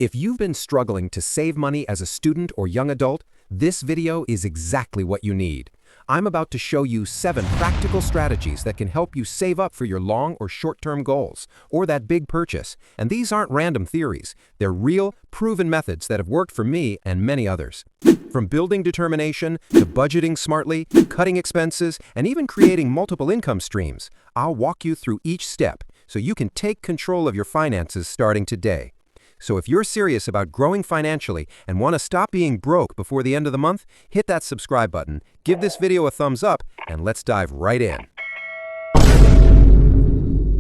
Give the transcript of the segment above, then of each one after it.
If you've been struggling to save money as a student or young adult, this video is exactly what you need. I'm about to show you 7 practical strategies that can help you save up for your long or short-term goals, or that big purchase. And these aren't random theories. They're real, proven methods that have worked for me and many others. From building determination to budgeting smartly, cutting expenses, and even creating multiple income streams, I'll walk you through each step so you can take control of your finances starting today. So if you're serious about growing financially and want to stop being broke before the end of the month, hit that subscribe button, give this video a thumbs up, and let's dive right in.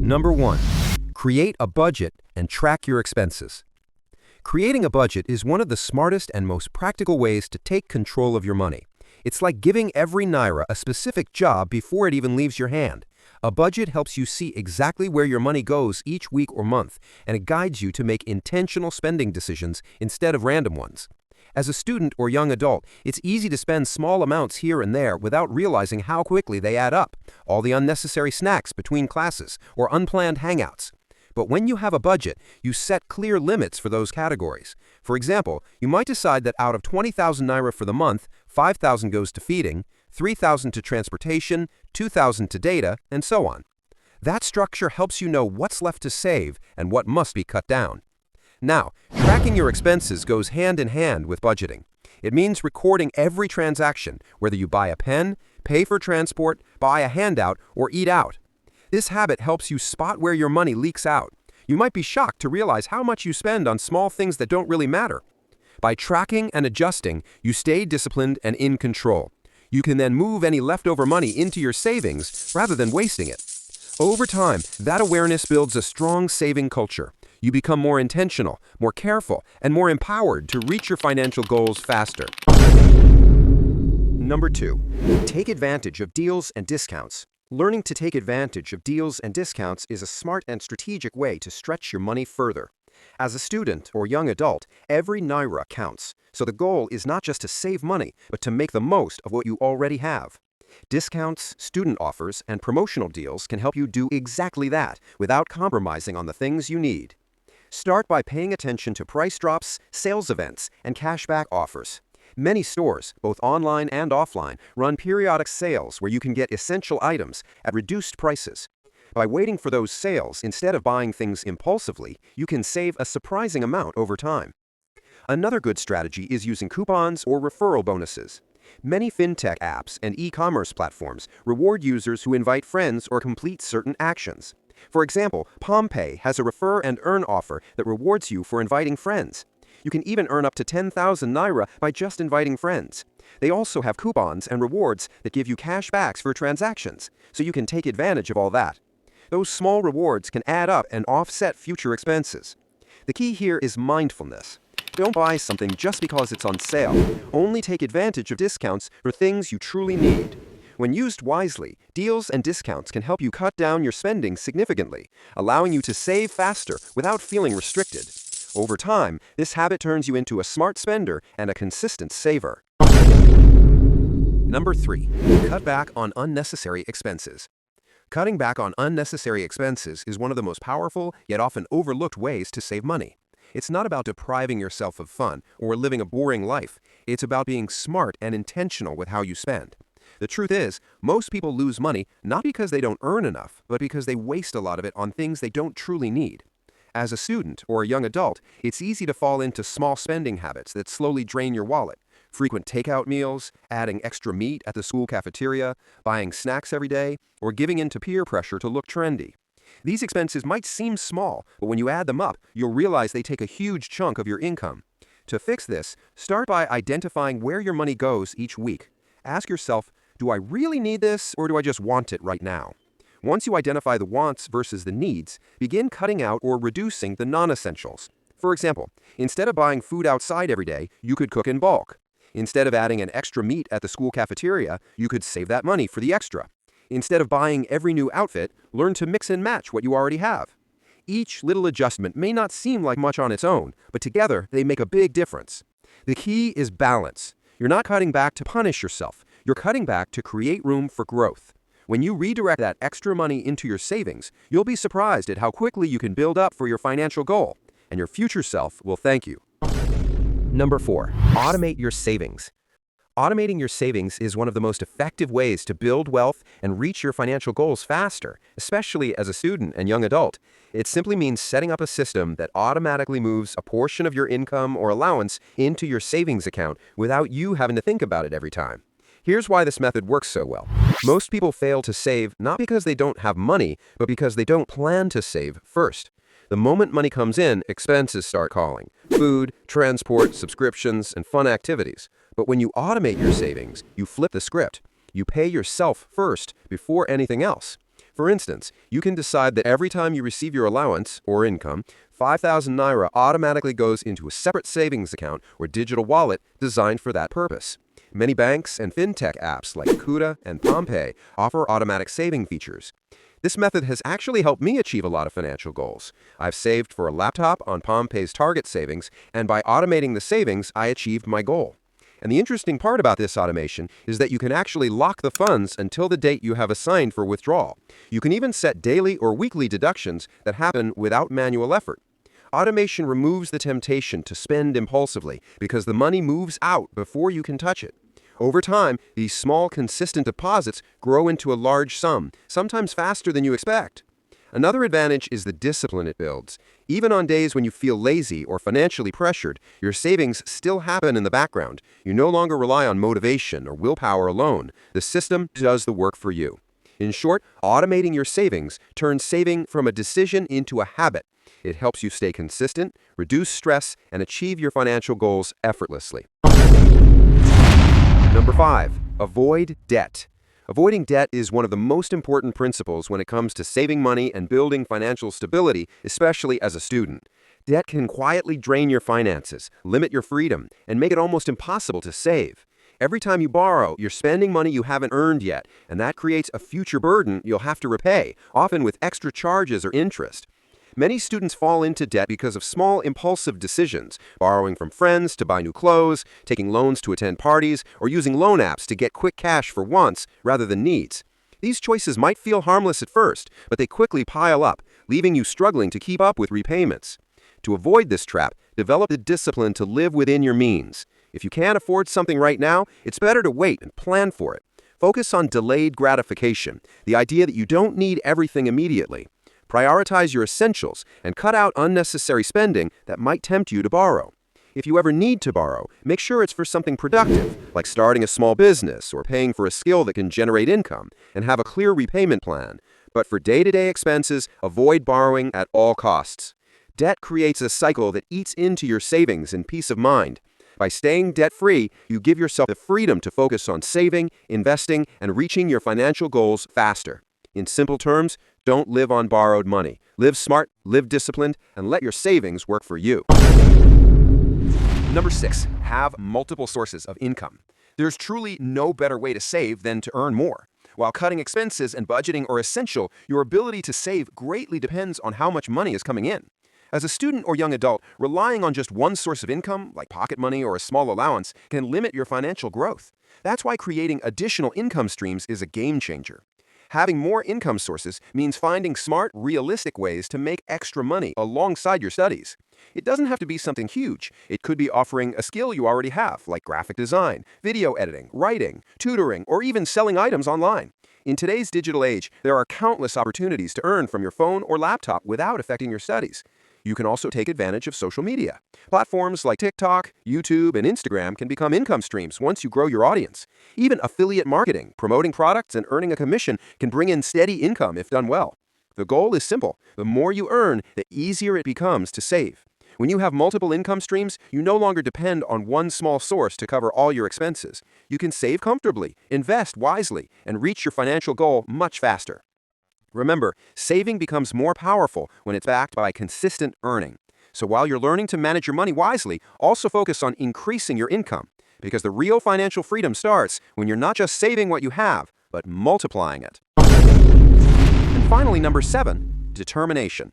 Number 1. Create a budget and track your expenses. Creating a budget is one of the smartest and most practical ways to take control of your money. It's like giving every naira a specific job before it even leaves your hand. A budget helps you see exactly where your money goes each week or month, and it guides you to make intentional spending decisions instead of random ones. As a student or young adult, it's easy to spend small amounts here and there without realizing how quickly they add up, all the unnecessary snacks between classes or unplanned hangouts. But when you have a budget, you set clear limits for those categories. For example, you might decide that out of 20,000 naira for the month, 5,000 goes to feeding, 3,000 to transportation, 2,000 to data, and so on. That structure helps you know what's left to save and what must be cut down. Now, tracking your expenses goes hand in hand with budgeting. It means recording every transaction, whether you buy a pen, pay for transport, buy a handout, or eat out. This habit helps you spot where your money leaks out. You might be shocked to realize how much you spend on small things that don't really matter. By tracking and adjusting, you stay disciplined and in control. You can then move any leftover money into your savings rather than wasting it. Over time, that awareness builds a strong saving culture. You become more intentional, more careful, and more empowered to reach your financial goals faster. Number 2. Take advantage of deals and discounts. Learning to take advantage of deals and discounts is a smart and strategic way to stretch your money further. As a student or young adult, every naira counts, so the goal is not just to save money, but to make the most of what you already have. Discounts, student offers, and promotional deals can help you do exactly that without compromising on the things you need. Start by paying attention to price drops, sales events, and cashback offers. Many stores, both online and offline, run periodic sales where you can get essential items at reduced prices. By waiting for those sales instead of buying things impulsively, you can save a surprising amount over time. Another good strategy is using coupons or referral bonuses. Many fintech apps and e-commerce platforms reward users who invite friends or complete certain actions. For example, PalmPay has a refer and earn offer that rewards you for inviting friends. You can even earn up to 10,000 naira by just inviting friends. They also have coupons and rewards that give you cash backs for transactions, so you can take advantage of all that. Those small rewards can add up and offset future expenses. The key here is mindfulness. Don't buy something just because it's on sale. Only take advantage of discounts for things you truly need. When used wisely, deals and discounts can help you cut down your spending significantly, allowing you to save faster without feeling restricted. Over time, this habit turns you into a smart spender and a consistent saver. Number 3. Cut back on unnecessary expenses. Cutting back on unnecessary expenses is one of the most powerful, yet often overlooked ways to save money. It's not about depriving yourself of fun or living a boring life. It's about being smart and intentional with how you spend. The truth is, most people lose money not because they don't earn enough, but because they waste a lot of it on things they don't truly need. As a student or a young adult, it's easy to fall into small spending habits that slowly drain your wallet. Frequent takeout meals, adding extra meat at the school cafeteria, buying snacks every day, or giving in to peer pressure to look trendy. These expenses might seem small, but when you add them up, you'll realize they take a huge chunk of your income. To fix this, start by identifying where your money goes each week. Ask yourself, do I really need this or do I just want it right now? Once you identify the wants versus the needs, begin cutting out or reducing the non-essentials. For example, instead of buying food outside every day, you could cook in bulk. Instead of adding an extra meat at the school cafeteria, you could save that money for the extra. Instead of buying every new outfit, learn to mix and match what you already have. Each little adjustment may not seem like much on its own, but together they make a big difference. The key is balance. You're not cutting back to punish yourself. You're cutting back to create room for growth. When you redirect that extra money into your savings, you'll be surprised at how quickly you can build up for your financial goal. and your future self will thank you. Number 4. Automate your savings. Automating your savings is one of the most effective ways to build wealth and reach your financial goals faster, especially as a student and young adult. It simply means setting up a system that automatically moves a portion of your income or allowance into your savings account without you having to think about it every time. Here's why this method works so well. Most people fail to save not because they don't have money, but because they don't plan to save first. The moment money comes in, expenses start calling. Food, transport, subscriptions, and fun activities. But when you automate your savings, you flip the script. You pay yourself first before anything else. For instance, you can decide that every time you receive your allowance or income, 5,000 naira automatically goes into a separate savings account or digital wallet designed for that purpose. Many banks and fintech apps like Kuda and PalmPay offer automatic saving features. This method has actually helped me achieve a lot of financial goals. I've saved for a laptop on PalmPay's Target Savings, and by automating the savings, I achieved my goal. And the interesting part about this automation is that you can actually lock the funds until the date you have assigned for withdrawal. You can even set daily or weekly deductions that happen without manual effort. Automation removes the temptation to spend impulsively because the money moves out before you can touch it. Over time, these small, consistent deposits grow into a large sum, sometimes faster than you expect. Another advantage is the discipline it builds. Even on days when you feel lazy or financially pressured, your savings still happen in the background. You no longer rely on motivation or willpower alone. The system does the work for you. In short, automating your savings turns saving from a decision into a habit. It helps you stay consistent, reduce stress, and achieve your financial goals effortlessly. Number 5. Avoid debt. Avoiding debt is one of the most important principles when it comes to saving money and building financial stability, especially as a student. Debt can quietly drain your finances, limit your freedom, and make it almost impossible to save. Every time you borrow, you're spending money you haven't earned yet, and that creates a future burden you'll have to repay, often with extra charges or interest. Many students fall into debt because of small, impulsive decisions, borrowing from friends to buy new clothes, taking loans to attend parties, or using loan apps to get quick cash for wants rather than needs. These choices might feel harmless at first, but they quickly pile up, leaving you struggling to keep up with repayments. To avoid this trap, develop the discipline to live within your means. If you can't afford something right now, it's better to wait and plan for it. Focus on delayed gratification, the idea that you don't need everything immediately. Prioritize your essentials and cut out unnecessary spending that might tempt you to borrow. If you ever need to borrow, make sure it's for something productive, like starting a small business or paying for a skill that can generate income, and have a clear repayment plan. But for day-to-day expenses, avoid borrowing at all costs. Debt creates a cycle that eats into your savings and peace of mind. By staying debt-free, you give yourself the freedom to focus on saving, investing, and reaching your financial goals faster. In simple terms, don't live on borrowed money. Live smart, live disciplined, and let your savings work for you. Number 6. Have multiple sources of income. There's truly no better way to save than to earn more. While cutting expenses and budgeting are essential, your ability to save greatly depends on how much money is coming in. As a student or young adult, relying on just one source of income, like pocket money or a small allowance, can limit your financial growth. That's why creating additional income streams is a game changer. Having more income sources means finding smart, realistic ways to make extra money alongside your studies. It doesn't have to be something huge. It could be offering a skill you already have, like graphic design, video editing, writing, tutoring, or even selling items online. In today's digital age, there are countless opportunities to earn from your phone or laptop without affecting your studies. You can also take advantage of social media. Platforms like TikTok, YouTube, and Instagram can become income streams once you grow your audience. Even affiliate marketing, promoting products, and earning a commission can bring in steady income if done well. The goal is simple. The more you earn, the easier it becomes to save. When you have multiple income streams, you no longer depend on one small source to cover all your expenses. You can save comfortably, invest wisely, and reach your financial goal much faster. Remember, saving becomes more powerful when it's backed by consistent earning. So while you're learning to manage your money wisely, also focus on increasing your income, because the real financial freedom starts when you're not just saving what you have, but multiplying it. And finally, number 7, determination.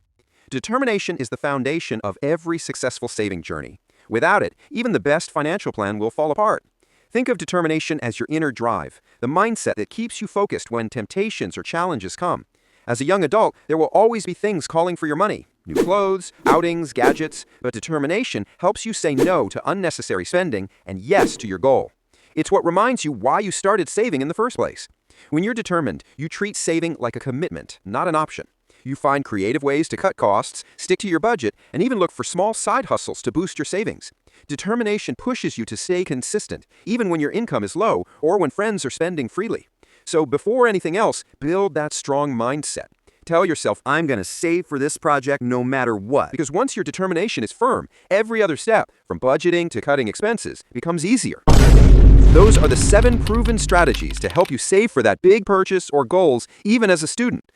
Determination is the foundation of every successful saving journey. Without it, even the best financial plan will fall apart. Think of determination as your inner drive, the mindset that keeps you focused when temptations or challenges come. As a young adult, there will always be things calling for your money. new clothes, outings, gadgets, but determination helps you say no to unnecessary spending and yes to your goal. It's what reminds you why you started saving in the first place. When you're determined, you treat saving like a commitment, not an option. You find creative ways to cut costs, stick to your budget, and even look for small side hustles to boost your savings. Determination pushes you to stay consistent, even when your income is low or when friends are spending freely. So before anything else, build that strong mindset. Tell yourself, I'm going to save for this project no matter what. Because once your determination is firm, every other step, from budgeting to cutting expenses, becomes easier. Those are the 7 proven strategies to help you save for that big purchase or goals, even as a student.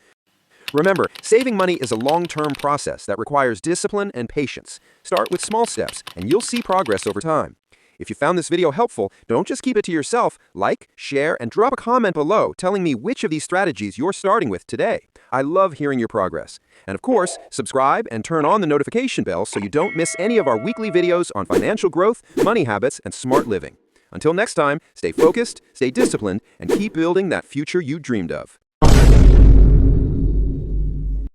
Remember, saving money is a long-term process that requires discipline and patience. Start with small steps, and you'll see progress over time. If you found this video helpful, don't just keep it to yourself. Like, share, and drop a comment below telling me which of these strategies you're starting with today. I love hearing your progress. And of course, subscribe and turn on the notification bell so you don't miss any of our weekly videos on financial growth, money habits, and smart living. Until next time, stay focused, stay disciplined, and keep building that future you dreamed of.